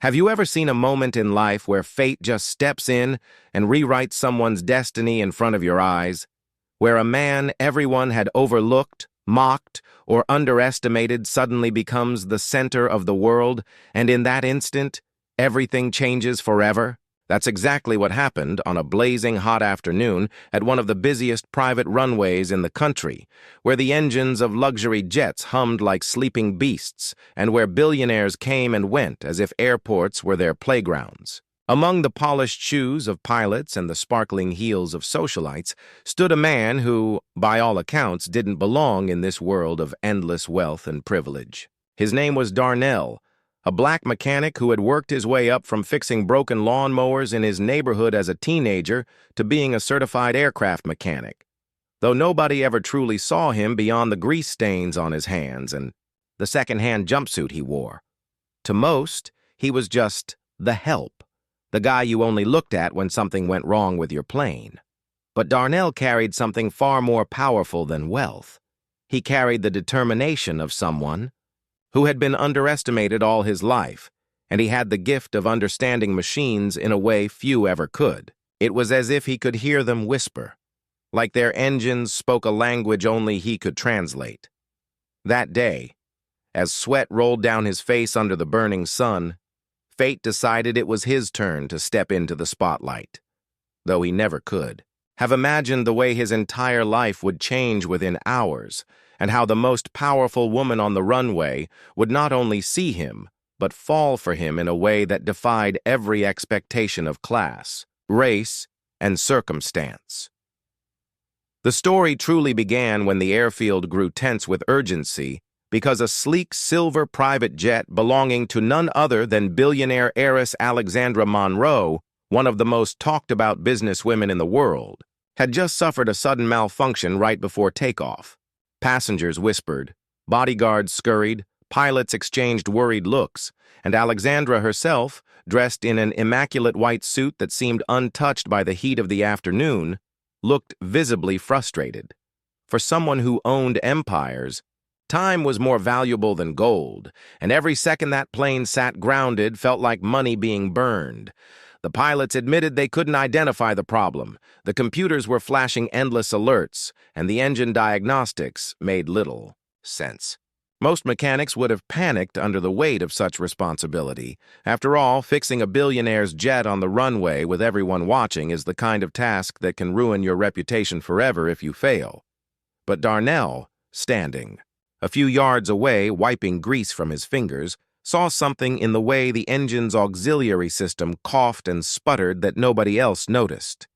Have you ever seen a moment in life where fate just steps in and rewrites someone's destiny in front of your eyes? Where a man everyone had overlooked, mocked, or underestimated suddenly becomes the center of the world, and in that instant, everything changes forever? That's exactly what happened on a blazing hot afternoon at one of the busiest private runways in the country, where the engines of luxury jets hummed like sleeping beasts, and where billionaires came and went as if airports were their playgrounds. Among the polished shoes of pilots and the sparkling heels of socialites stood a man who, by all accounts, didn't belong in this world of endless wealth and privilege. His name was Darnell, a black mechanic who had worked his way up from fixing broken lawnmowers in his neighborhood as a teenager to being a certified aircraft mechanic, though nobody ever truly saw him beyond the grease stains on his hands and the second-hand jumpsuit he wore. To most, he was just the help, the guy you only looked at when something went wrong with your plane. But Darnell carried something far more powerful than wealth. He carried the determination of someone who had been underestimated all his life, and he had the gift of understanding machines in a way few ever could. It was as if he could hear them whisper, like their engines spoke a language only he could translate. That day, as sweat rolled down his face under the burning sun, fate decided it was his turn to step into the spotlight, though he never could have imagined the way his entire life would change within hours, and how the most powerful woman on the runway would not only see him, but fall for him in a way that defied every expectation of class, race, and circumstance. The story truly began when the airfield grew tense with urgency because a sleek silver private jet belonging to none other than billionaire heiress Alexandra Monroe, one of the most talked-about businesswomen in the world, had just suffered a sudden malfunction right before takeoff. Passengers whispered, bodyguards scurried, pilots exchanged worried looks, and Alexandra herself, dressed in an immaculate white suit that seemed untouched by the heat of the afternoon, looked visibly frustrated. For someone who owned empires, time was more valuable than gold, and every second that plane sat grounded felt like money being burned. The pilots admitted they couldn't identify the problem. The computers were flashing endless alerts, and the engine diagnostics made little sense. Most mechanics would have panicked under the weight of such responsibility. After all, fixing a billionaire's jet on the runway with everyone watching is the kind of task that can ruin your reputation forever if you fail. But Darnell, standing a few yards away, wiping grease from his fingers, saw something in the way the engine's auxiliary system coughed and sputtered that nobody else noticed.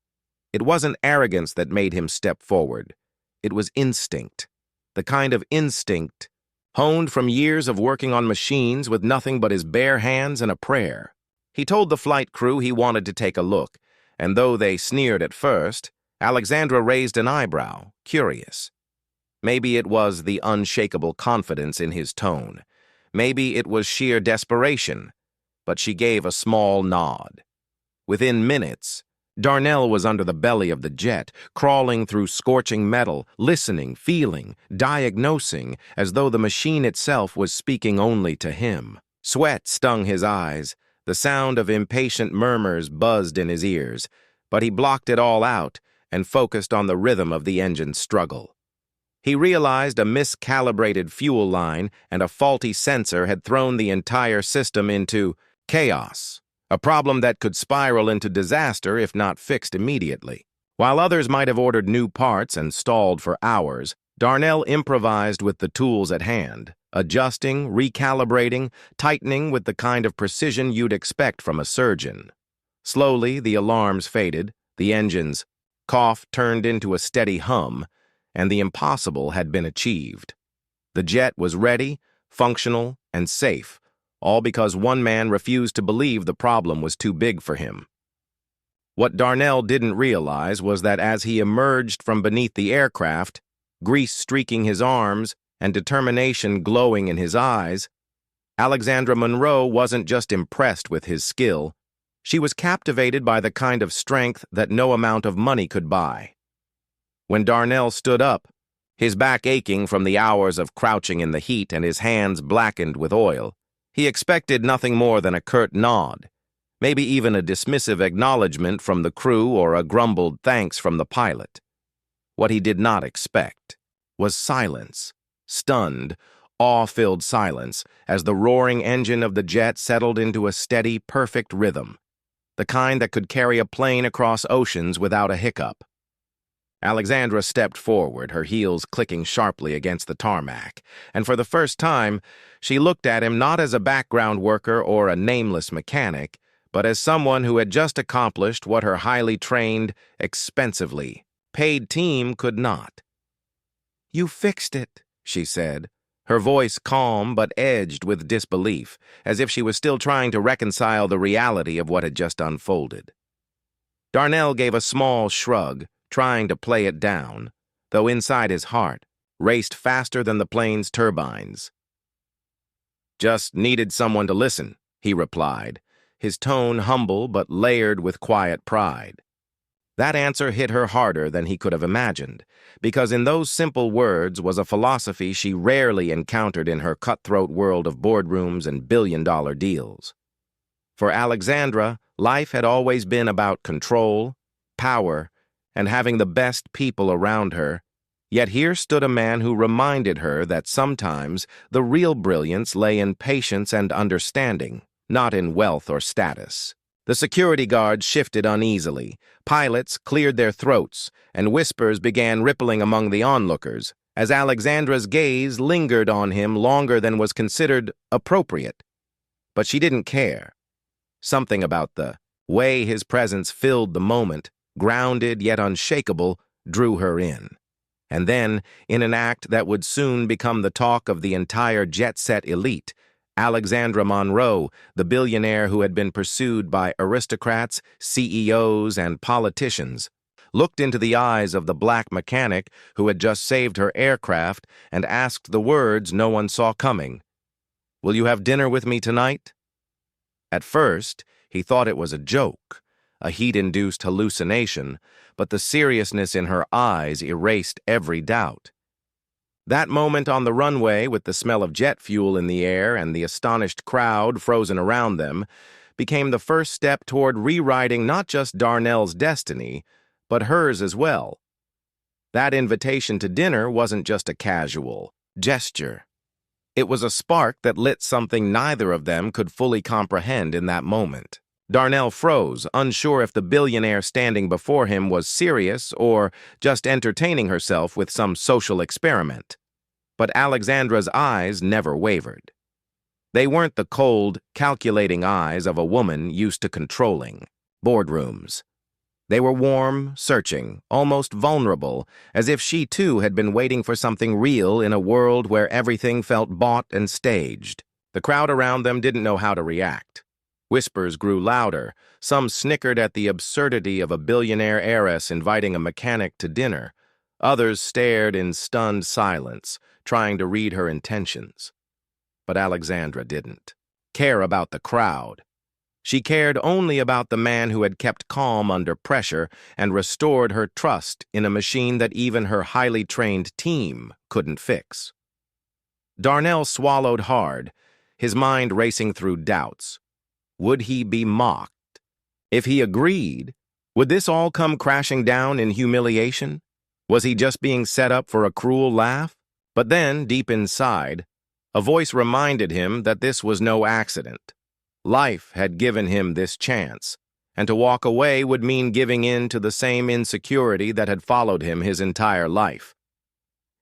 It wasn't arrogance that made him step forward. It was instinct, the kind of instinct honed from years of working on machines with nothing but his bare hands and a prayer. He told the flight crew he wanted to take a look, and though they sneered at first, Alexandra raised an eyebrow, curious. Maybe it was the unshakable confidence in his tone. Maybe it was sheer desperation, but she gave a small nod. Within minutes, Darnell was under the belly of the jet, crawling through scorching metal, listening, feeling, diagnosing, as though the machine itself was speaking only to him. Sweat stung his eyes. The sound of impatient murmurs buzzed in his ears, but he blocked it all out and focused on the rhythm of the engine's struggle. He realized a miscalibrated fuel line and a faulty sensor had thrown the entire system into chaos, a problem that could spiral into disaster if not fixed immediately. While others might have ordered new parts and stalled for hours, Darnell improvised with the tools at hand, adjusting, recalibrating, tightening with the kind of precision you'd expect from a surgeon. Slowly, the alarms faded, the engine's cough turned into a steady hum, and the impossible had been achieved. The jet was ready, functional, and safe, all because one man refused to believe the problem was too big for him. What Darnell didn't realize was that as he emerged from beneath the aircraft, grease streaking his arms and determination glowing in his eyes, Alexandra Monroe wasn't just impressed with his skill, she was captivated by the kind of strength that no amount of money could buy. When Darnell stood up, his back aching from the hours of crouching in the heat and his hands blackened with oil, He expected nothing more than a curt nod, maybe even a dismissive acknowledgement from the crew or a grumbled thanks from the pilot. What he did not expect was silence, stunned, awe-filled silence as the roaring engine of the jet settled into a steady, perfect rhythm, the kind that could carry a plane across oceans without a hiccup. Alexandra stepped forward, her heels clicking sharply against the tarmac, and for the first time, she looked at him not as a background worker or a nameless mechanic, but as someone who had just accomplished what her highly trained, expensively paid team could not. "You fixed it," she said, her voice calm but edged with disbelief, as if she was still trying to reconcile the reality of what had just unfolded. Darnell gave a small shrug, trying to play it down, though inside his heart raced faster than the plane's turbines. "Just needed someone to listen," he replied, his tone humble but layered with quiet pride. That answer hit her harder than he could have imagined, because in those simple words was a philosophy she rarely encountered in her cutthroat world of boardrooms and billion-dollar deals. For Alexandra, life had always been about control, power, and having the best people around her, yet here stood a man who reminded her that sometimes the real brilliance lay in patience and understanding, not in wealth or status. The security guards shifted uneasily, pilots cleared their throats, and whispers began rippling among the onlookers, as Alexandra's gaze lingered on him longer than was considered appropriate. But she didn't care. Something about the way his presence filled the moment, grounded yet unshakable, drew her in. And then, in an act that would soon become the talk of the entire jet-set elite, Alexandra Monroe, the billionaire who had been pursued by aristocrats, CEOs, and politicians, looked into the eyes of the black mechanic who had just saved her aircraft and asked the words no one saw coming. "Will you have dinner with me tonight?" At first, he thought it was a joke, a heat-induced hallucination, but the seriousness in her eyes erased every doubt. That moment on the runway, with the smell of jet fuel in the air and the astonished crowd frozen around them, became the first step toward rewriting not just Darnell's destiny, but hers as well. That invitation to dinner wasn't just a casual gesture. It was a spark that lit something neither of them could fully comprehend in that moment. Darnell froze, unsure if the billionaire standing before him was serious or just entertaining herself with some social experiment. But Alexandra's eyes never wavered. They weren't the cold, calculating eyes of a woman used to controlling boardrooms. They were warm, searching, almost vulnerable, as if she too had been waiting for something real in a world where everything felt bought and staged. The crowd around them didn't know how to react. Whispers grew louder. Some snickered at the absurdity of a billionaire heiress inviting a mechanic to dinner. Others stared in stunned silence, trying to read her intentions. But Alexandra didn't care about the crowd. She cared only about the man who had kept calm under pressure and restored her trust in a machine that even her highly trained team couldn't fix. Darnell swallowed hard, his mind racing through doubts. Would he be mocked? If he agreed, would this all come crashing down in humiliation? Was he just being set up for a cruel laugh? But then, deep inside, a voice reminded him that this was no accident. Life had given him this chance, and to walk away would mean giving in to the same insecurity that had followed him his entire life.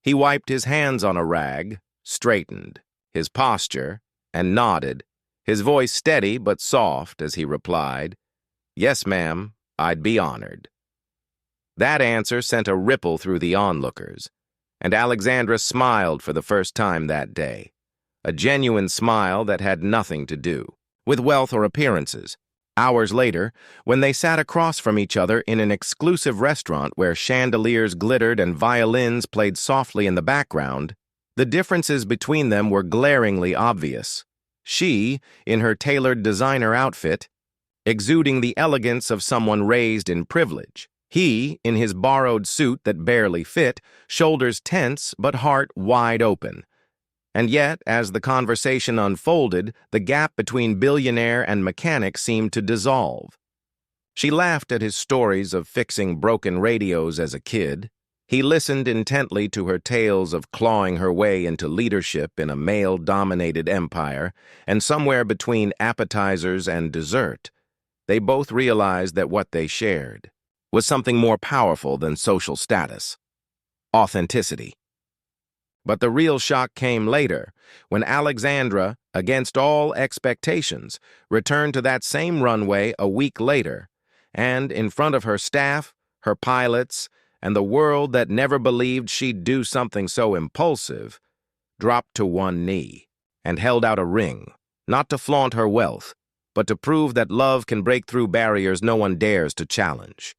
He wiped his hands on a rag, straightened his posture, and nodded, his voice steady but soft as he replied, "Yes, ma'am, I'd be honored." That answer sent a ripple through the onlookers, and Alexandra smiled for the first time that day, a genuine smile that had nothing to do with wealth or appearances. Hours later, when they sat across from each other in an exclusive restaurant where chandeliers glittered and violins played softly in the background, the differences between them were glaringly obvious. She, in her tailored designer outfit, exuding the elegance of someone raised in privilege. He, in his borrowed suit that barely fit, shoulders tense but heart wide open. And yet, as the conversation unfolded, the gap between billionaire and mechanic seemed to dissolve. She laughed at his stories of fixing broken radios as a kid. He listened intently to her tales of clawing her way into leadership in a male-dominated empire, and somewhere between appetizers and dessert, they both realized that what they shared was something more powerful than social status: authenticity. But the real shock came later, when Alexandra, against all expectations, returned to that same runway a week later, and, in front of her staff, her pilots, and the world that never believed she'd do something so impulsive, dropped to one knee and held out a ring, not to flaunt her wealth, but to prove that love can break through barriers no one dares to challenge.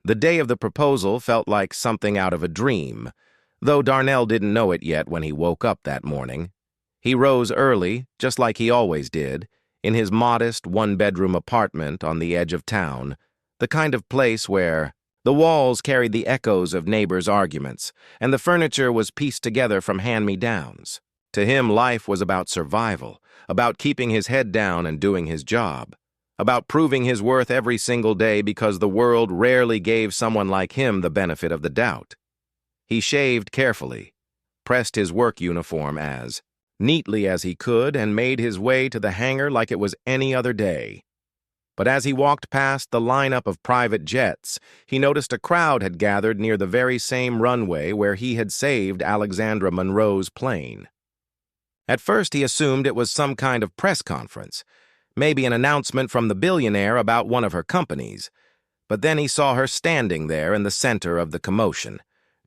The day of the proposal felt like something out of a dream, though Darnell didn't know it yet when he woke up that morning. He rose early, just like he always did, in his modest one-bedroom apartment on the edge of town, the kind of place where the walls carried the echoes of neighbors' arguments, and the furniture was pieced together from hand-me-downs. To him, life was about survival, about keeping his head down and doing his job, about proving his worth every single day because the world rarely gave someone like him the benefit of the doubt. He shaved carefully, pressed his work uniform as neatly as he could, and made his way to the hangar like it was any other day. But as he walked past the lineup of private jets, he noticed a crowd had gathered near the very same runway where he had saved Alexandra Monroe's plane. At first he assumed it was some kind of press conference, maybe an announcement from the billionaire about one of her companies, but then he saw her standing there in the center of the commotion,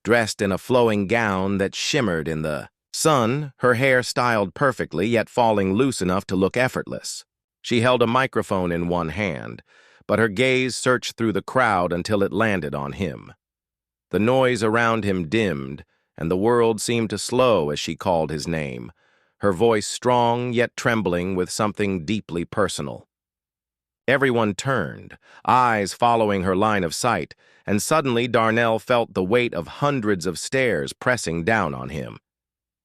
dressed in a flowing gown that shimmered in the sun, her hair styled perfectly yet falling loose enough to look effortless. She held a microphone in one hand, but her gaze searched through the crowd until it landed on him. The noise around him dimmed, and the world seemed to slow as she called his name, her voice strong yet trembling with something deeply personal. Everyone turned, eyes following her line of sight, and suddenly Darnell felt the weight of hundreds of stares pressing down on him.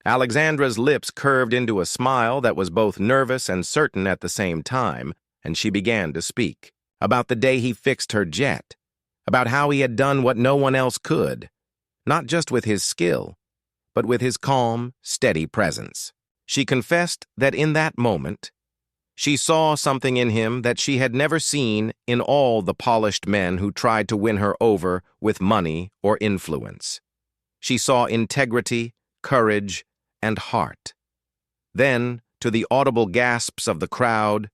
Alexandra's lips curved into a smile that was both nervous and certain at the same time, and she began to speak about the day he fixed her jet, about how he had done what no one else could, not just with his skill, but with his calm, steady presence. She confessed that in that moment, she saw something in him that she had never seen in all the polished men who tried to win her over with money or influence. She saw integrity, courage, and heart. Then, to the audible gasps of the crowd,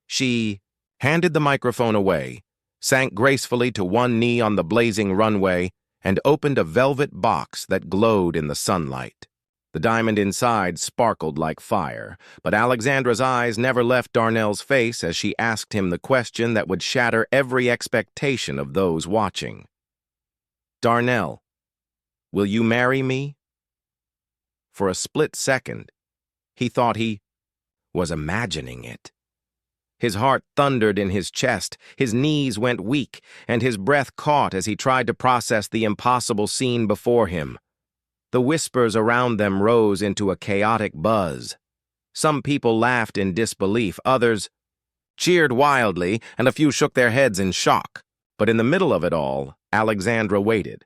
she handed the microphone away, sank gracefully to one knee on the blazing runway, and opened a velvet box that glowed in the sunlight. The diamond inside sparkled like fire, but Alexandra's eyes never left Darnell's face as she asked him the question that would shatter every expectation of those watching. "Darnell, will you marry me?" For a split second, he thought he was imagining it. His heart thundered in his chest, his knees went weak, and his breath caught as he tried to process the impossible scene before him. The whispers around them rose into a chaotic buzz. Some people laughed in disbelief, others cheered wildly, and a few shook their heads in shock. But in the middle of it all, Alexandra waited,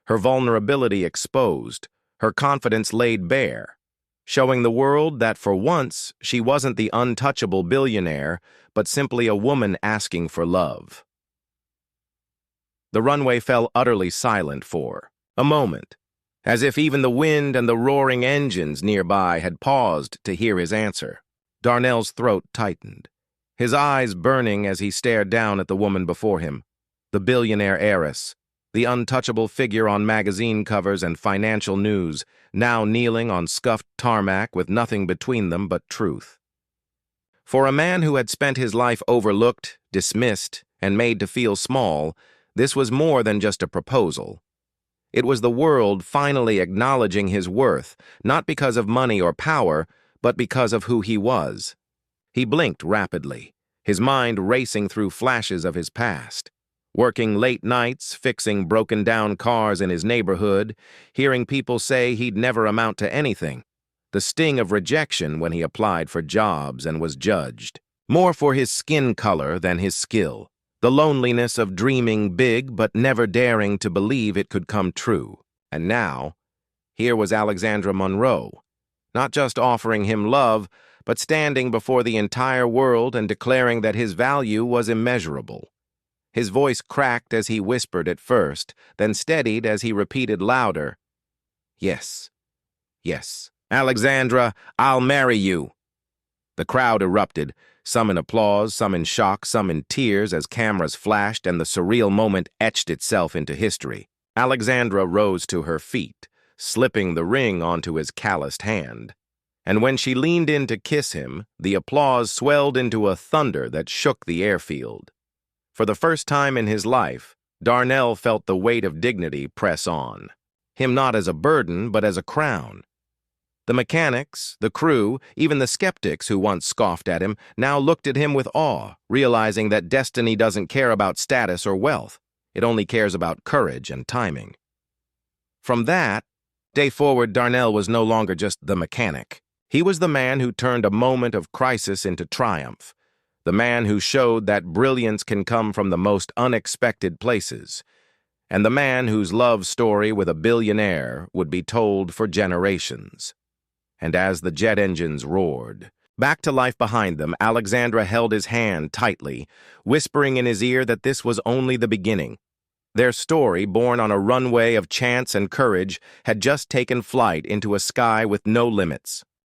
her vulnerability exposed, her confidence laid bare, showing the world that for once she wasn't the untouchable billionaire, but simply a woman asking for love. The runway fell utterly silent for a moment, as if even the wind and the roaring engines nearby had paused to hear his answer. Darnell's throat tightened, his eyes burning as he stared down at the woman before him, the billionaire heiress, the untouchable figure on magazine covers and financial news, now kneeling on scuffed tarmac with nothing between them but truth. For a man who had spent his life overlooked, dismissed, and made to feel small, this was more than just a proposal. It was the world finally acknowledging his worth, not because of money or power, but because of who he was. He blinked rapidly, his mind racing through flashes of his past. Working late nights, fixing broken-down cars in his neighborhood, hearing people say he'd never amount to anything. the sting of rejection when he applied for jobs and was judged. More for his skin color than his skill. The loneliness of dreaming big but never daring to believe it could come true. And now, here was Alexandra Monroe, not just offering him love, but standing before the entire world and declaring that his value was immeasurable. His voice cracked as he whispered at first, then steadied as he repeated louder, "Yes, yes, Alexandra, I'll marry you." The crowd erupted, some in applause, some in shock, some in tears as cameras flashed and the surreal moment etched itself into history. Alexandra rose to her feet, slipping the ring onto his calloused hand. And when she leaned in to kiss him, the applause swelled into a thunder that shook the airfield. For the first time in his life, Darnell felt the weight of dignity press on. Him not as a burden, but as a crown. The mechanics, the crew, even the skeptics who once scoffed at him, now looked at him with awe, realizing that destiny doesn't care about status or wealth. It only cares about courage and timing. From that day forward, Darnell was no longer just the mechanic. He was the man who turned a moment of crisis into triumph. The man who showed that brilliance can come from the most unexpected places. And the man whose love story with a billionaire would be told for generations. And as the jet engines roared, back to life behind them, Alexandra held his hand tightly, whispering in his ear that this was only the beginning. Their story, born on a runway of chance and courage, had just taken flight into a sky with no limits.